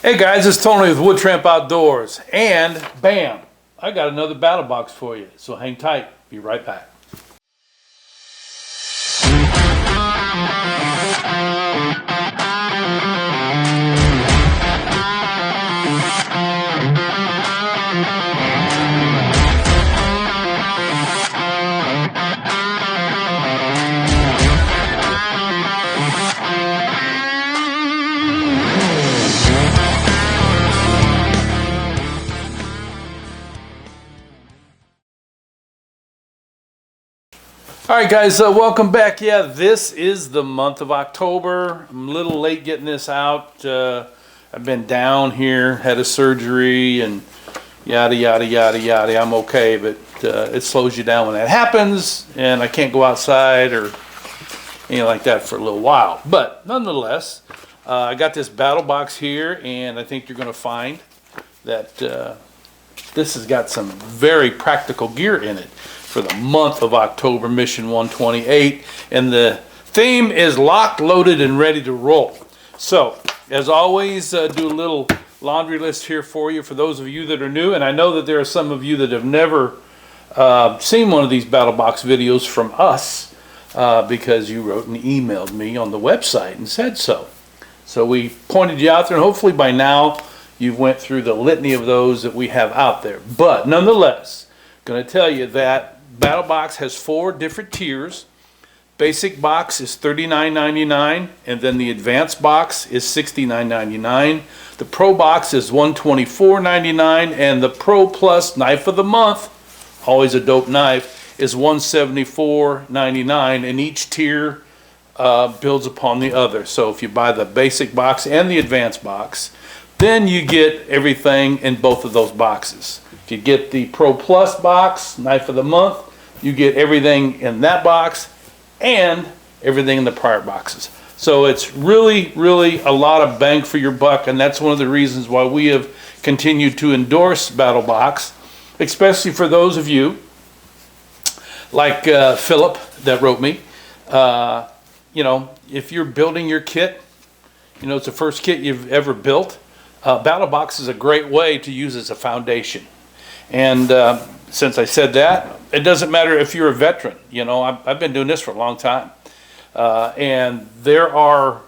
Hey guys, it's Tony with Wood Tramp Outdoors, and bam, I got another BattlBox for you. So hang tight, be right back. All right, guys, welcome back. Yeah, this is the month of October. I'm a little late getting this out. I've been down here, had a surgery, and yada, yada, yada, yada. I'm okay, but it slows you down when that happens, and I can't go outside or anything like that for a little while. But nonetheless, I got this BattlBox here, and I think you're going to find that this has got some very practical gear in it for the month of October, Mission 128, and the theme is locked, loaded, and ready to roll. So, as always, do a little laundry list here for you for those of you that are new, and I know that there are some of you that have never seen one of these BattlBox videos from us because you wrote and emailed me on the website and said so. So we pointed you out there, and hopefully by now you've went through the litany of those that we have out there. But nonetheless, going to tell you that BattlBox has 4 different tiers. Basic box is $39.99, and then the advanced box is $69.99. The Pro box is $124.99, and the Pro Plus Knife of the Month, always a dope knife, is $174.99, and each tier builds upon the other. So if you buy the basic box and the advanced box, then you get everything in both of those boxes. If you get the Pro Plus box, Knife of the Month, you get everything in that box and everything in the prior boxes. So it's really, really a lot of bang for your buck, and that's one of the reasons why we have continued to endorse BattlBox, especially for those of you like Philip that wrote me. You know, if you're building your kit, you know, it's the first kit you've ever built, BattlBox is a great way to use as a foundation. And since I said that, it doesn't matter if you're a veteran. You know, I've been doing this for a long time. And there are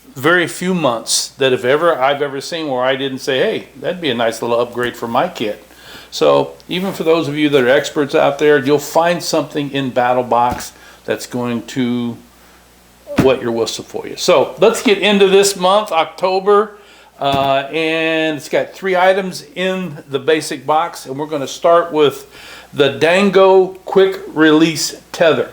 very few months that I've ever seen where I didn't say, hey, that'd be a nice little upgrade for my kit. So even for those of you that are experts out there, you'll find something in BattlBox that's going to wet your whistle for you. So let's get into this month, October. And it's got 3 items in the basic box, and we're going to start with the Dango quick release tether.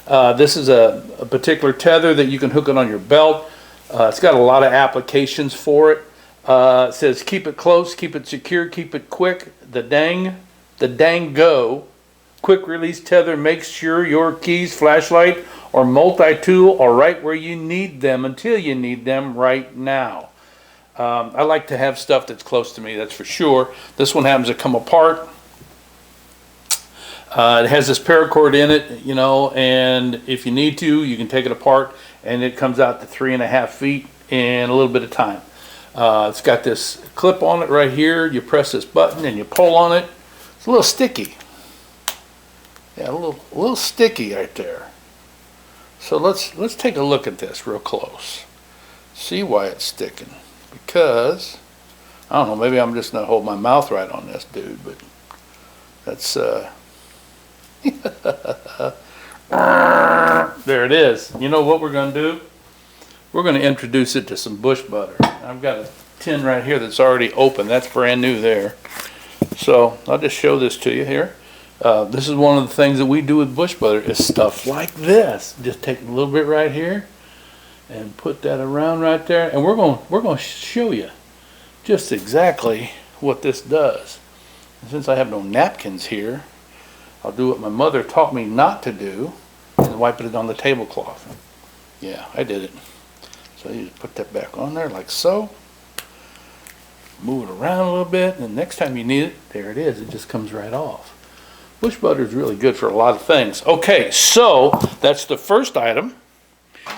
This is a particular tether that you can hook it on your belt. It's got a lot of applications for it. It says keep it close, keep it secure, keep it quick. The Dango quick release tether makes sure your keys, flashlight, or multi-tool are right where you need them until you need them right now. I like to have stuff that's close to me, that's for sure. This one happens to come apart. It has this paracord in it, you know, and if you need to, you can take it apart, and it comes out to 3.5 feet in a little bit of time. It's got this clip on it right here. You press this button and you pull on it. It's a little sticky. Yeah, a little sticky right there. So let's take a look at this real close. See why it's sticking. Because, I don't know, maybe I'm just not holding my mouth right on this, dude, but that's, there it is. You know what we're going to do? We're going to introduce it to some bush butter. I've got a tin right here that's already open. That's brand new there. So, I'll just show this to you here. This is one of the things that we do with bush butter is stuff like this. Just take a little bit right here and put that around right there, and we're going to show you just exactly what this does. And since I have no napkins here, I'll do what my mother taught me not to do and wipe it on the tablecloth. Yeah, I did it. So you just put that back on there like so, move it around a little bit, and the next time you need it, there it is. It just comes right off. Bush butter is really good for a lot of things. Okay, so that's the first item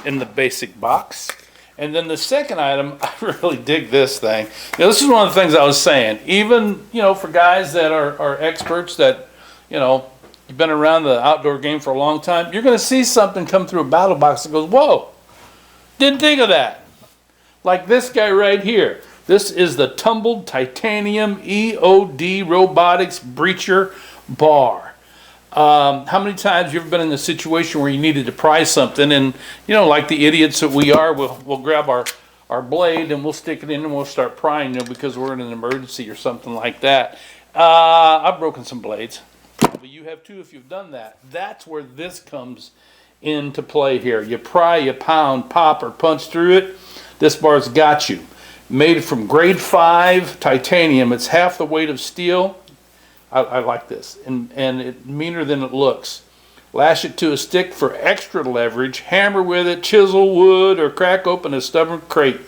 in the basic box. And then the second item, I really dig this thing. Now, this is one of the things I was saying. Even, for guys that are experts that, you've been around the outdoor game for a long time, you're going to see something come through a BattlBox that goes, whoa, didn't think of that. Like this guy right here. This is the tumbled titanium EOD robotics breacher bar. How many times have you ever been in a situation where you needed to pry something and, like the idiots that we are, we'll grab our blade and we'll stick it in and we'll start prying, because we're in an emergency or something like that. I've broken some blades. But you have too if you've done that. That's where this comes into play here. You pry, you pound, pop, or punch through it. This bar's got you. Made from grade 5 titanium. It's half the weight of steel. I like this. And it's meaner than it looks. Lash it to a stick for extra leverage. Hammer with it, chisel wood, or crack open a stubborn crate.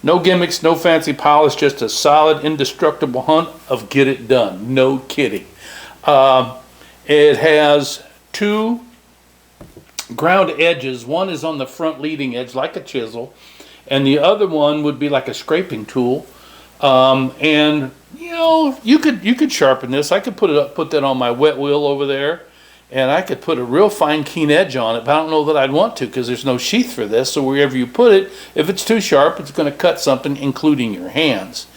No gimmicks, no fancy polish, just a solid, indestructible hunt of get it done. No kidding. It has 2 ground edges. One is on the front leading edge like a chisel, and the other one would be like a scraping tool. And you could sharpen this. I could put that on my wet wheel over there, and I could put a real fine keen edge on it, but I don't know that I'd want to because there's no sheath for this. So wherever you put it, if it's too sharp, it's going to cut something, including your hands.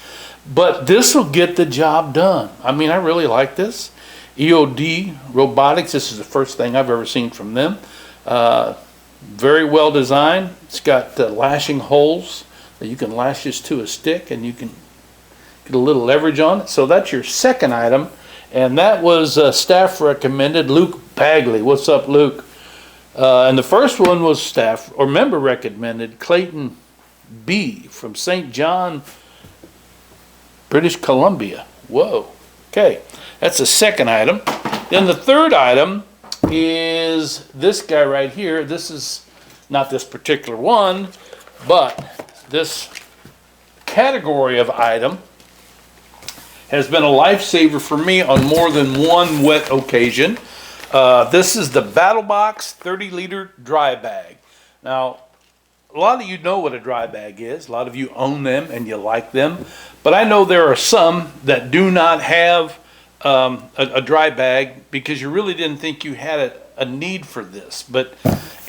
But this will get the job done. I mean, I really like this. EOD Robotics, this is the first thing I've ever seen from them. Very well designed. It's got lashing holes that you can lash this to a stick and you can get a little leverage on it. So that's your second item. And that was staff recommended, Luke Bagley. What's up, Luke? And the first one was staff or member recommended, Clayton B. from St. John, British Columbia. Whoa. Okay. That's the second item. Then the third item is this guy right here. This is not this particular one, but this category of item has been a lifesaver for me on more than one wet occasion. This is the BattlBox 30-liter dry bag. Now, a lot of you know what a dry bag is. A lot of you own them and you like them. But I know there are some that do not have a dry bag because you really didn't think you had a need for this. But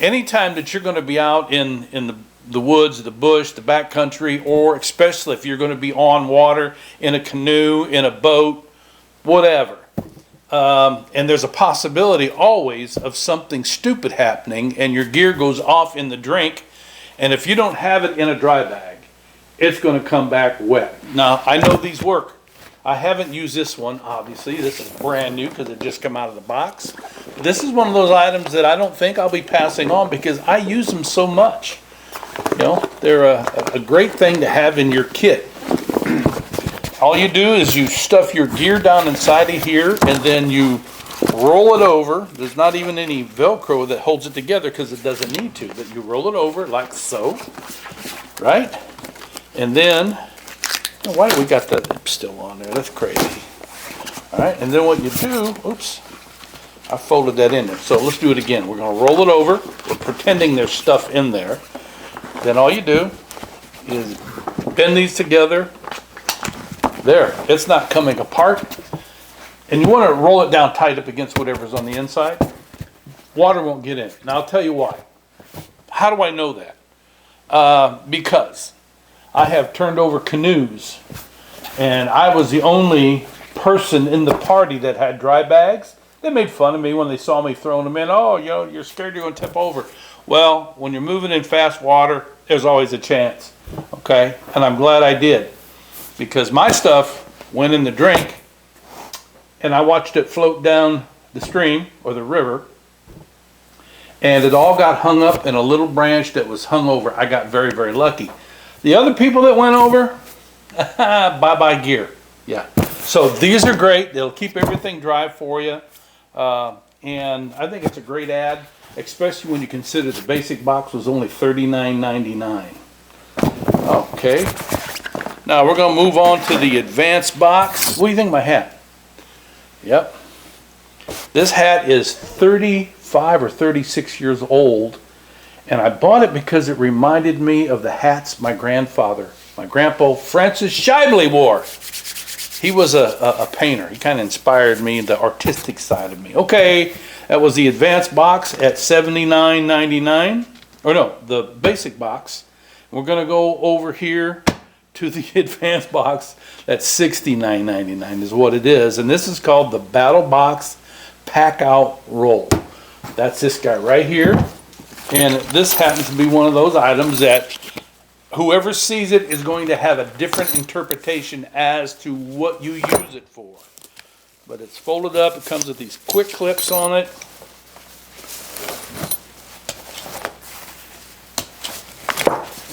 anytime that you're going to be out in the woods, the bush, the backcountry, or especially if you're going to be on water, in a canoe, in a boat, whatever. And there's a possibility always of something stupid happening and your gear goes off in the drink. And if you don't have it in a dry bag, it's going to come back wet. Now, I know these work. I haven't used this one, obviously. This is brand new because it just come out of the box. But this is one of those items that I don't think I'll be passing on because I use them so much. They're a great thing to have in your kit. All you do is you stuff your gear down inside of here and then you roll it over. There's not even any Velcro that holds it together because it doesn't need to, but you roll it over like so, right? And then, why do we got that still on there? That's crazy. All right, and then what you do, oops, I folded that in there. So let's do it again. We're going to roll it over. We're pretending there's stuff in there. Then all you do is bend these together. There, it's not coming apart. And you want to roll it down tight up against whatever's on the inside. Water won't get in. Now I'll tell you why. How do I know that? Because I have turned over canoes and I was the only person in the party that had dry bags. They made fun of me when they saw me throwing them in. Oh, you're scared you're going to tip over. Well, when you're moving in fast water, there's always a chance. Okay? And I'm glad I did. Because my stuff went in the drink and I watched it float down the stream or the river. And it all got hung up in a little branch that was hung over. I got very, very lucky. The other people that went over, bye-bye gear. Yeah. So these are great. They'll keep everything dry for you. And I think it's a great ad, especially when you consider the basic box was only $39.99. Okay. Now we're going to move on to the advanced box. What do you think of my hat? Yep. This hat is 35 or 36 years old. And I bought it because it reminded me of the hats my grandfather, my grandpa Francis Shibley wore. He was a painter. He kind of inspired me, the artistic side of me. Okay, that was the advanced box at $79.99. Or no, the basic box. We're going to go over here to the advanced box. That's $69.99 is what it is. And this is called the BattlBox Pack Out Roll. That's this guy right here. And this happens to be one of those items that whoever sees it is going to have a different interpretation as to what you use it for. But it's folded up. It comes with these quick clips on it.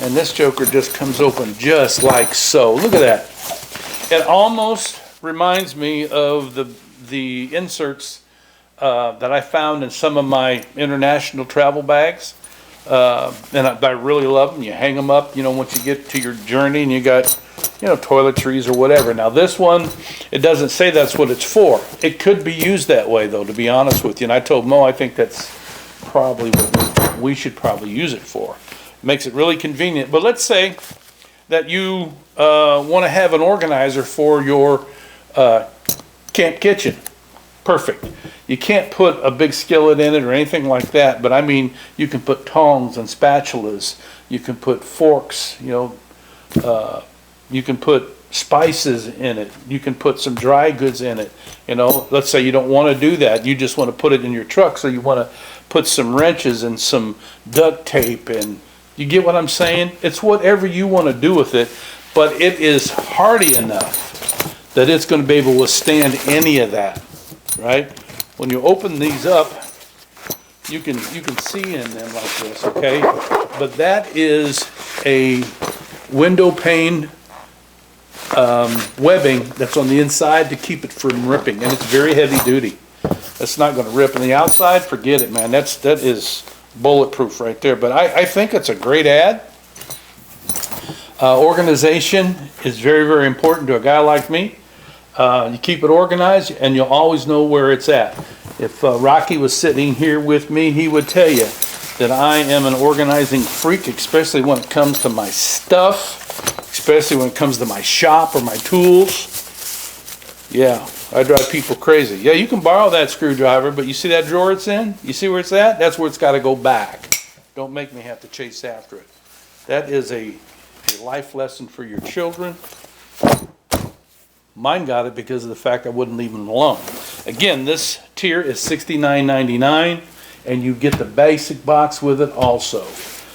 And this joker just comes open just like so. Look at that. It almost reminds me of the inserts that I found in some of my international travel bags. And I really love them. You hang them up, once you get to your journey and you got, toiletries or whatever. Now this one, it doesn't say that's what it's for. It could be used that way though, to be honest with you. And I told Mo, I think that's probably what we should probably use it for. It makes it really convenient. But let's say that you want to have an organizer for your camp kitchen. Perfect. You can't put a big skillet in it or anything like that, but I mean, you can put tongs and spatulas. You can put forks, you can put spices in it. You can put some dry goods in it. Let's say you don't want to do that. You just want to put it in your truck, so you want to put some wrenches and some duct tape, and you get what I'm saying? It's whatever you want to do with it, but it is hardy enough that it's going to be able to withstand any of that. Right? When you open these up, you can see in them like this, okay? But that is a window pane webbing that's on the inside to keep it from ripping, and it's very heavy duty. That's not going to rip. On the outside, forget it, man. That is bulletproof right there. But I think it's a great ad. Organization is very, very important to a guy like me. You keep it organized and you'll always know where it's at. If Rocky was sitting here with me, he would tell you that I am an organizing freak, especially when it comes to my stuff, especially when it comes to my shop or my tools. Yeah, I drive people crazy. Yeah, you can borrow that screwdriver, but you see that drawer it's in? You see where it's at? That's where it's got to go back. Don't make me have to chase after it. That is a life lesson for your children. Mine got it because of the fact I wouldn't leave them alone. Again, this tier is $69.99, and you get the basic box with it also.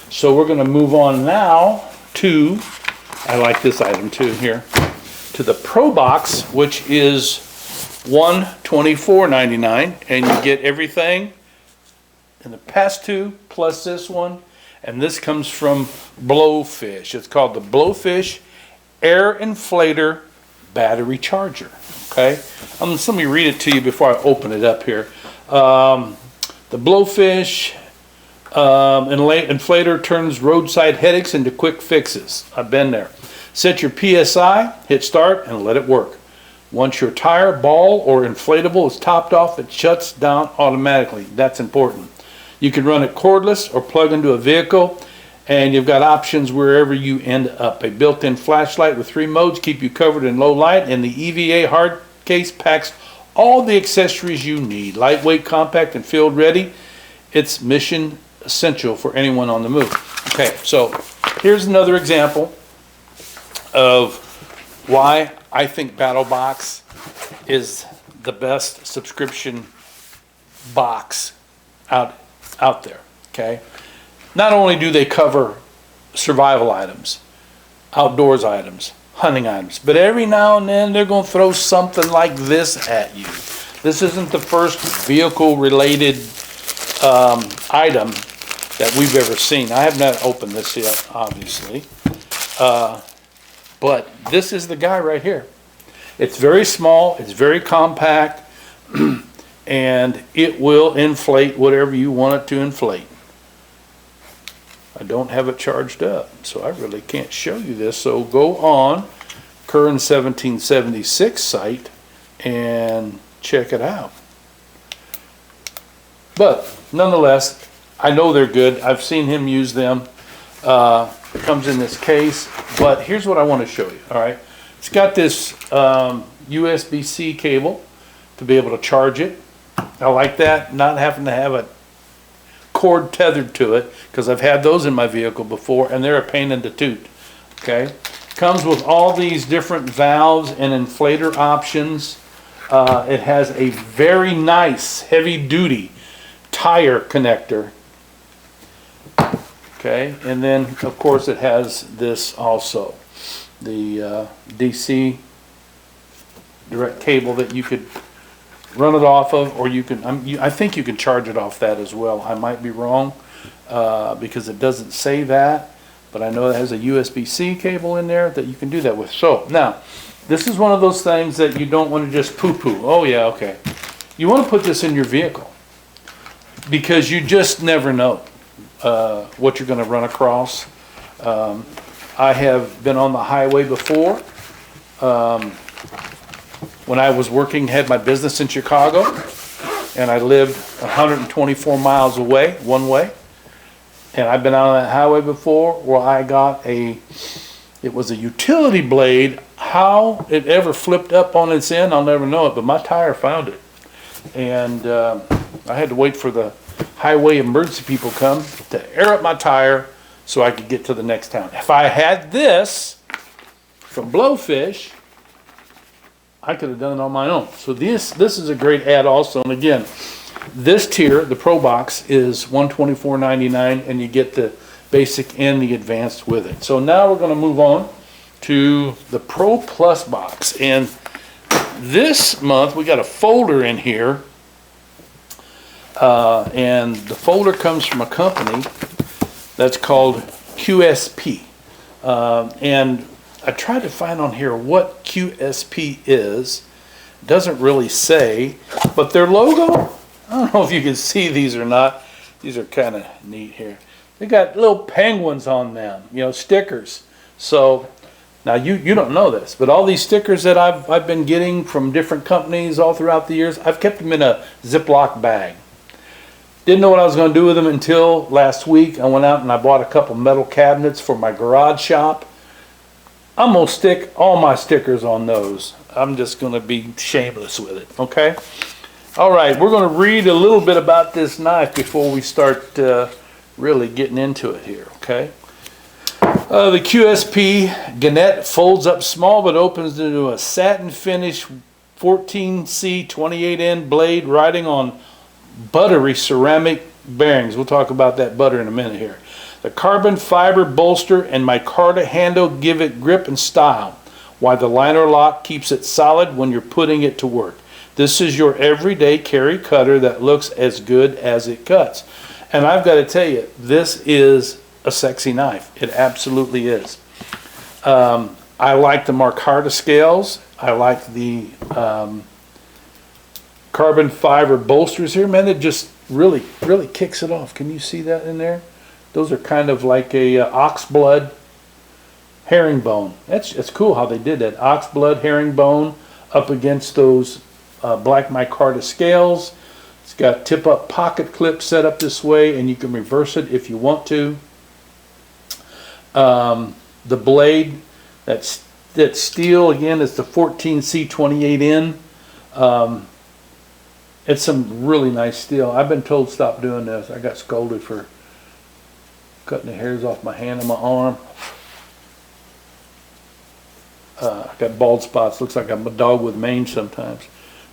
So we're going to move on now to, I like this item too here, to the Pro Box, which is $124.99, and you get everything in the past two plus this one, and this comes from Blowfish. It's called the Blowfish Air Inflator Battery Charger. Okay, let me read it to you before I open it up here. The Blowfish inflator turns roadside headaches into quick fixes. I've been there. Set your PSI, hit start, and let it work. Once your tire, ball, or inflatable is topped off, it shuts down automatically. That's important. You can run it cordless or plug into a vehicle, and you've got options wherever you end up. A built-in flashlight with 3 modes keep you covered in low light, and the EVA hard case packs all the accessories you need. Lightweight, compact, and field ready. It's mission essential for anyone on the move. Okay, so here's another example of why I think BattlBox is the best subscription box out there. Okay. Not only do they cover survival items, outdoors items, hunting items, but every now and then they're going to throw something like this at you. This isn't the first vehicle-related item that we've ever seen. I have not opened this yet, obviously, but this is the guy right here. It's very small, it's very compact, and it will inflate whatever you want it to inflate. I don't have it charged up, so I really can't show you this. So go on Curran 1776 site and check it out. But nonetheless, I know they're good. I've seen him use them. It comes in this case, but here's what I want to show you, all right? It's got this USB-C cable to be able to charge it. I like that, not having to have a cord tethered to it, because I've had those in my vehicle before, and they're a pain in the toot, okay? Comes with all these different valves and inflator options. It has a very nice heavy-duty tire connector. Okay, and then of course it has this also, the DC direct cable that you could run it off of, or you can, I think you can charge it off that as well. I might be wrong because it doesn't say that, but I know it has a USB-C cable in there that you can do that with. So now, this is one of those things that you don't want to just poo-poo. Oh yeah, okay. You want to put this in your vehicle because you just never know what you're going to run across. I have been on the highway before. When I was working, had my business in Chicago, and I lived 124 miles away, one way. And I've been out on that highway before where I got it was a utility blade. How it ever flipped up on its end, I'll never know it, but my tire found it. And I had to wait for the highway emergency people come to air up my tire so I could get to the next town. If I had this from Blowfish, I could have done it on my own. So this is a great ad also. And again, this tier, the Pro Box, is $124.99, and you get the basic and the advanced with it. So now we're going to move on to the Pro Plus box. And this month we got a folder in here. And the folder comes from a company that's called QSP. And I tried to find on here what QSP is. It doesn't really say, but their logo, I don't know if you can see these or not. These are kind of neat here. They got little penguins on them, you know, stickers. So now you don't know this, but all these stickers that I've been getting from different companies all throughout the years, I've kept them in a Ziploc bag. Didn't know what I was going to do with them until last week. I went out and I bought a couple metal cabinets for my garage shop. I'm going to stick all my stickers on those. I'm just going to be shameless with it, okay? All right, we're going to read a little bit about this knife before we start really getting into it here, okay? The QSP Gannett folds up small but opens into a satin finish 14C 28N blade riding on buttery ceramic bearings. We'll talk about that butter in a minute here. The carbon fiber bolster and micarta handle give it grip and style, while the liner lock keeps it solid when you're putting it to work. This is your everyday carry cutter that looks as good as it cuts. And I've got to tell you, this is a sexy knife. It absolutely is. I like the micarta scales. I like the carbon fiber bolsters here. Man, it just really kicks it off. Can you see that in there? Those are kind of like a ox blood herringbone. It's cool how they did that. Ox blood herringbone up against those black micarta scales. It's got tip-up pocket clip set up this way, and you can reverse it if you want to. The blade, that's steel again. It's the 14C28N. It's some really nice steel. I've been told stop doing this. I got scolded for cutting the hairs off my hand and my arm. I got bald spots. Looks like I'm a dog with mange sometimes.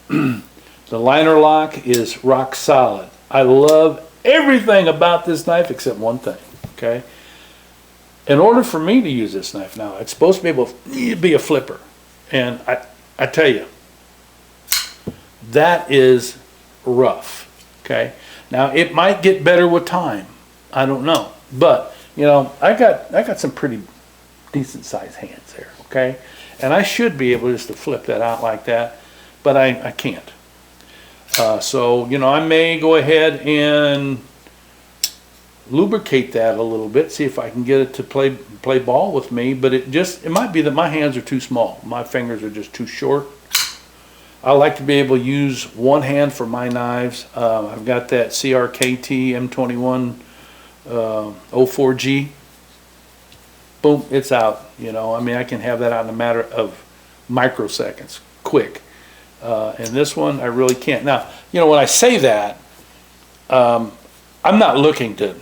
The liner lock is rock solid. I love everything about this knife except one thing, okay? In order for me to use this knife now, it's supposed to be able to be a flipper. And I tell you, that is rough, okay? Now, it might get better with time. I don't know. But, you know, I got some pretty decent sized hands there, okay? And I should be able just to flip that out like that, but I can't. So, you know, I may go ahead and lubricate that a little bit, see if I can get it to play ball with me, but it might be that my hands are too small. My fingers are just too short. I like to be able to use one hand for my knives. I've got that CRKT M21 04G. Boom, it's out. You know, I mean, I can have that out in a matter of microseconds, quick. And this one, I really can't. Now, you know, when I say that, I'm not looking to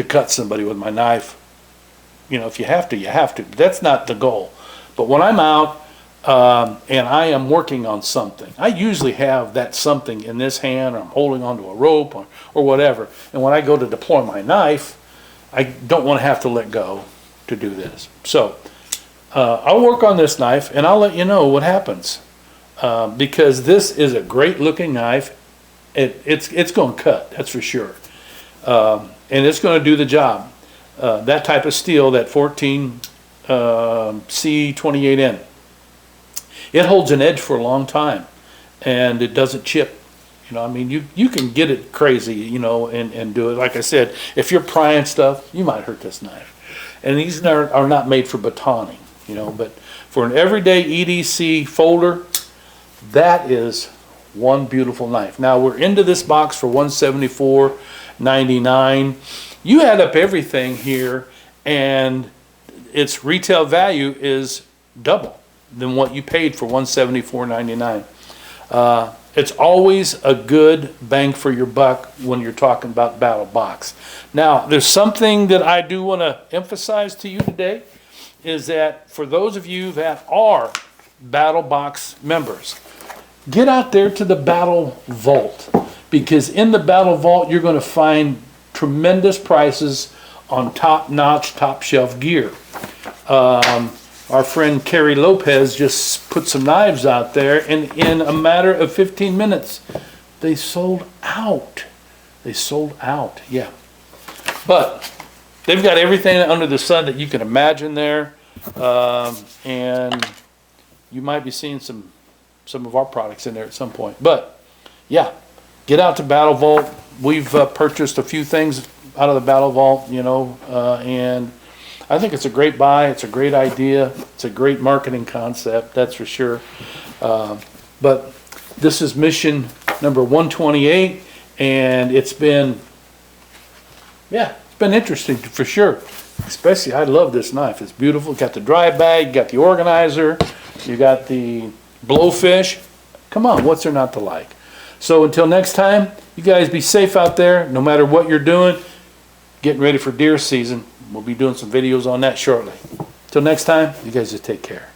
cut somebody with my knife. You know, if you have to, you have to. That's not the goal. But when I'm out and I am working on something, I usually have that something in this hand, or I'm holding onto a rope or whatever. And when I go to deploy my knife, I don't want to have to let go to do this. So I'll work on this knife and I'll let you know what happens. Because this is a great looking knife. It's going to cut, that's for sure. And it's going to do the job. That type of steel, that 14 C28N, it holds an edge for a long time, and it doesn't chip. You know, I mean, you can get it crazy, you know, and do it. Like I said, if you're prying stuff, you might hurt this knife. And these are not made for batoning, you know, but for an everyday EDC folder, that is one beautiful knife. Now we're into this box for $174.99. You add up everything here, and its retail value is double than what you paid for $174.99. It's always a good bang for your buck when you're talking about BattlBox. Now, there's something that I do want to emphasize to you today, is that for those of you that are BattlBox members, get out there to the Battle Vault, because in the Battle Vault you're going to find tremendous prices on top-notch, top-shelf gear. Our friend Kerry Lopez just put some knives out there, and in a matter of 15 minutes, they sold out. They sold out, yeah. But they've got everything under the sun that you can imagine there, and you might be seeing some of our products in there at some point. But yeah, get out to Battle Vault. We've purchased a few things out of the Battle Vault, you know, and I think it's a great buy. It's a great idea. It's a great marketing concept, that's for sure. But this is mission number 128, and it's been, yeah, it's been interesting for sure. Especially, I love this knife. It's beautiful. Got the dry bag, you got the organizer, you got the blowfish. Come on, what's there not to like? So until next time, you guys be safe out there, no matter what you're doing. Getting ready for deer season. We'll be doing some videos on that shortly. Till next time, you guys just take care.